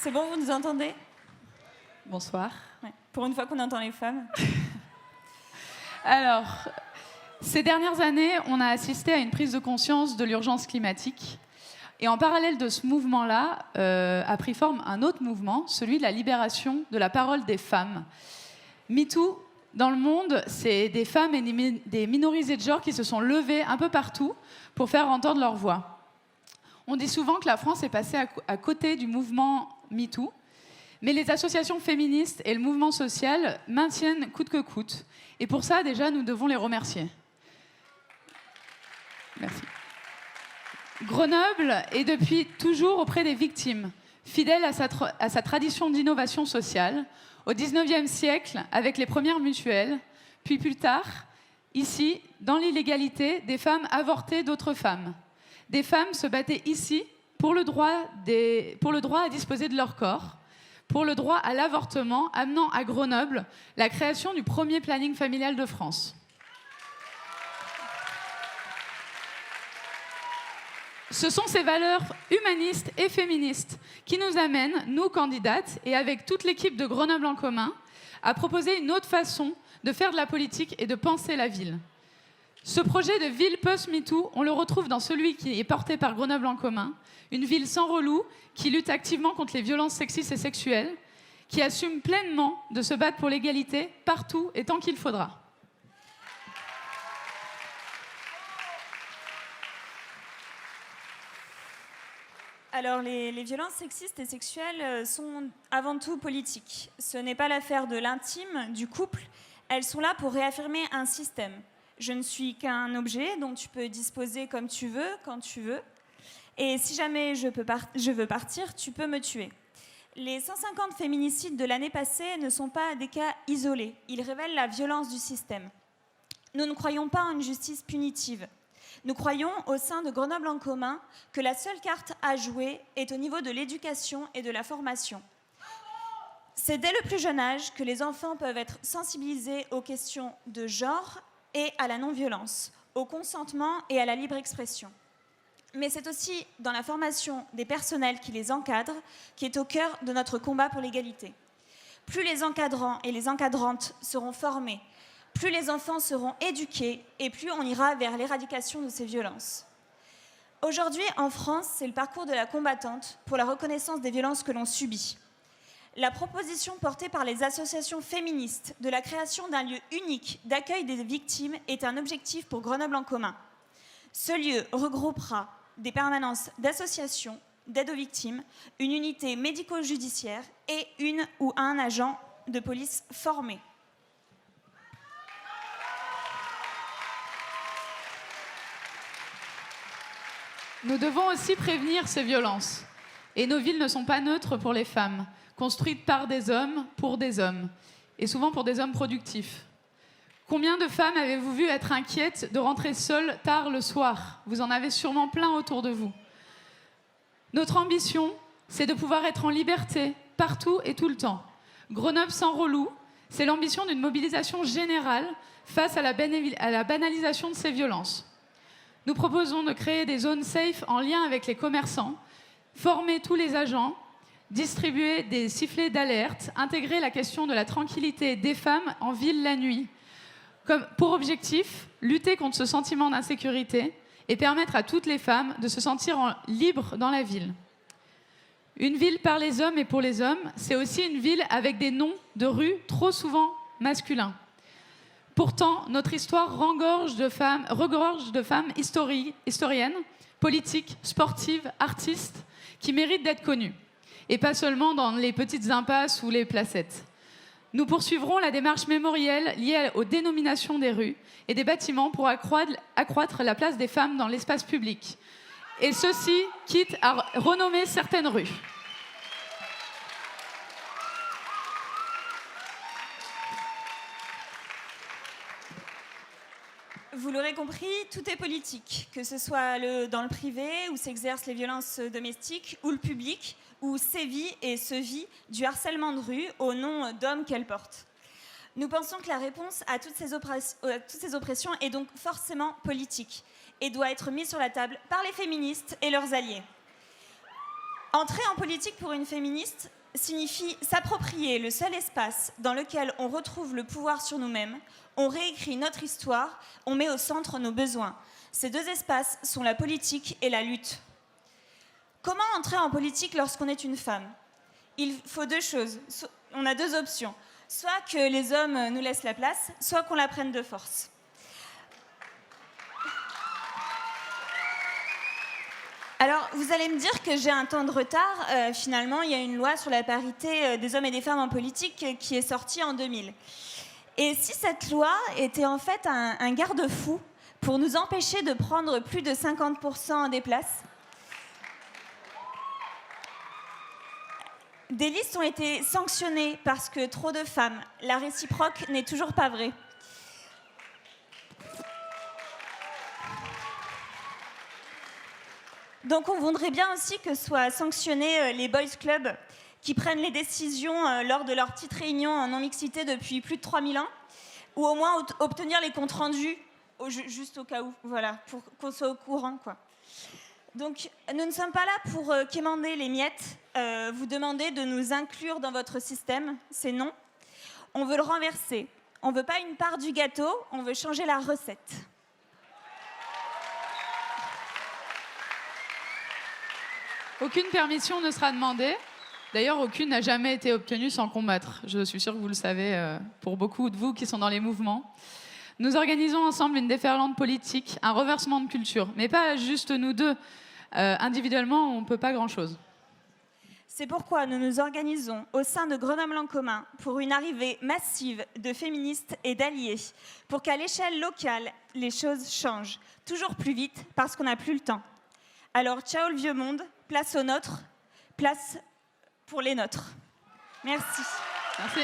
C'est bon, vous nous entendez? Bonsoir. Ouais. Pour une fois qu'on entend les femmes. Alors, ces dernières années, on a assisté à une prise de conscience de l'urgence climatique. Et en parallèle de ce mouvement-là, a pris forme un autre mouvement, celui de la libération de la parole des femmes. MeToo, dans le monde, c'est des femmes et des minorisés de genre qui se sont levées un peu partout pour faire entendre leur voix. On dit souvent que la France est passée à côté du mouvement MeToo, mais les associations féministes et le mouvement social maintiennent coûte que coûte. Et pour ça, déjà, nous devons les remercier. Merci. Grenoble est depuis toujours auprès des victimes, fidèle à sa tradition d'innovation sociale, au XIXe siècle avec les premières mutuelles, puis plus tard, ici, dans l'illégalité, des femmes avortaient d'autres femmes. Des femmes se battaient ici pour le droit à disposer de leur corps, pour le droit à l'avortement, amenant à Grenoble la création du premier planning familial de France. Ce sont ces valeurs humanistes et féministes qui nous amènent, nous candidates, et avec toute l'équipe de Grenoble en commun, à proposer une autre façon de faire de la politique et de penser la ville. Ce projet de ville post-MeToo, on le retrouve dans celui qui est porté par Grenoble en commun, une ville sans relou, qui lutte activement contre les violences sexistes et sexuelles, qui assume pleinement de se battre pour l'égalité partout et tant qu'il faudra. Alors, les violences sexistes et sexuelles sont avant tout politiques. Ce n'est pas l'affaire de l'intime, du couple. Elles sont là pour réaffirmer un système. Je ne suis qu'un objet dont tu peux disposer comme tu veux, quand tu veux. Et si jamais je veux partir, tu peux me tuer. Les 150 féminicides de l'année passée ne sont pas des cas isolés. Ils révèlent la violence du système. Nous ne croyons pas en une justice punitive. Nous croyons, au sein de Grenoble en commun, que la seule carte à jouer est au niveau de l'éducation et de la formation. C'est dès le plus jeune âge que les enfants peuvent être sensibilisés aux questions de genre et à la non-violence, au consentement et à la libre expression. Mais c'est aussi dans la formation des personnels qui les encadrent qui est au cœur de notre combat pour l'égalité. Plus les encadrants et les encadrantes seront formés, plus les enfants seront éduqués et plus on ira vers l'éradication de ces violences. Aujourd'hui, en France, c'est le parcours de la combattante pour la reconnaissance des violences que l'on subit. La proposition portée par les associations féministes de la création d'un lieu unique d'accueil des victimes est un objectif pour Grenoble en commun. Ce lieu regroupera des permanences d'associations, d'aide aux victimes, une unité médico-judiciaire et une ou un agent de police formé. Nous devons aussi prévenir ces violences. Et nos villes ne sont pas neutres pour les femmes, construites par des hommes, pour des hommes, et souvent pour des hommes productifs. Combien de femmes avez-vous vu être inquiètes de rentrer seules tard le soir? Vous en avez sûrement plein autour de vous. Notre ambition, c'est de pouvoir être en liberté, partout et tout le temps. Grenoble sans relou, c'est l'ambition d'une mobilisation générale face à la banalisation de ces violences. Nous proposons de créer des zones safe en lien avec les commerçants, former tous les agents, distribuer des sifflets d'alerte, intégrer la question de la tranquillité des femmes en ville la nuit. Pour objectif, lutter contre ce sentiment d'insécurité et permettre à toutes les femmes de se sentir libres dans la ville. Une ville par les hommes et pour les hommes, c'est aussi une ville avec des noms de rues trop souvent masculins. Pourtant, notre histoire regorge de femmes historiennes, politiques, sportives, artistes, qui méritent d'être connues. Et pas seulement dans les petites impasses ou les placettes. Nous poursuivrons la démarche mémorielle liée aux dénominations des rues et des bâtiments pour accroître la place des femmes dans l'espace public. Et ceci quitte à renommer certaines rues. Vous l'aurez compris, tout est politique, que ce soit dans le privé, où s'exercent les violences domestiques, ou le public, où sévit et se vit du harcèlement de rue au nom d'hommes qu'elle porte. Nous pensons que la réponse à toutes ces oppressions est donc forcément politique et doit être mise sur la table par les féministes et leurs alliés. Entrer en politique pour une féministe signifie s'approprier le seul espace dans lequel on retrouve le pouvoir sur nous-mêmes, on réécrit notre histoire, on met au centre nos besoins. Ces deux espaces sont la politique et la lutte. Comment entrer en politique lorsqu'on est une femme ? Il faut deux choses. On a deux options. Soit que les hommes nous laissent la place, soit qu'on la prenne de force. Alors, vous allez me dire que j'ai un temps de retard. Finalement, il y a une loi sur la parité des hommes et des femmes en politique qui est sortie en 2000. Et si cette loi était en fait un garde-fou pour nous empêcher de prendre plus de 50% des places, des listes ont été sanctionnées parce que trop de femmes. La réciproque n'est toujours pas vraie. Donc on voudrait bien aussi que soient sanctionnés les boys clubs qui prennent les décisions lors de leurs petites réunions en non-mixité depuis plus de 3000 ans, ou au moins obtenir les comptes rendus, juste au cas où, voilà, pour qu'on soit au courant, quoi. Donc nous ne sommes pas là pour quémander les miettes, vous demander de nous inclure dans votre système, c'est non. On veut le renverser, on ne veut pas une part du gâteau, on veut changer la recette. Aucune permission ne sera demandée. D'ailleurs, aucune n'a jamais été obtenue sans combattre. Je suis sûre que vous le savez, pour beaucoup de vous qui sont dans les mouvements. Nous organisons ensemble une déferlante politique, un reversement de culture. Mais pas juste nous deux. Individuellement, on ne peut pas grand-chose. C'est pourquoi nous nous organisons au sein de Grenoble en commun pour une arrivée massive de féministes et d'alliés, pour qu'à l'échelle locale, les choses changent. Toujours plus vite, parce qu'on n'a plus le temps. Alors, ciao le vieux monde, place aux nôtres, place pour les nôtres. Merci. Merci.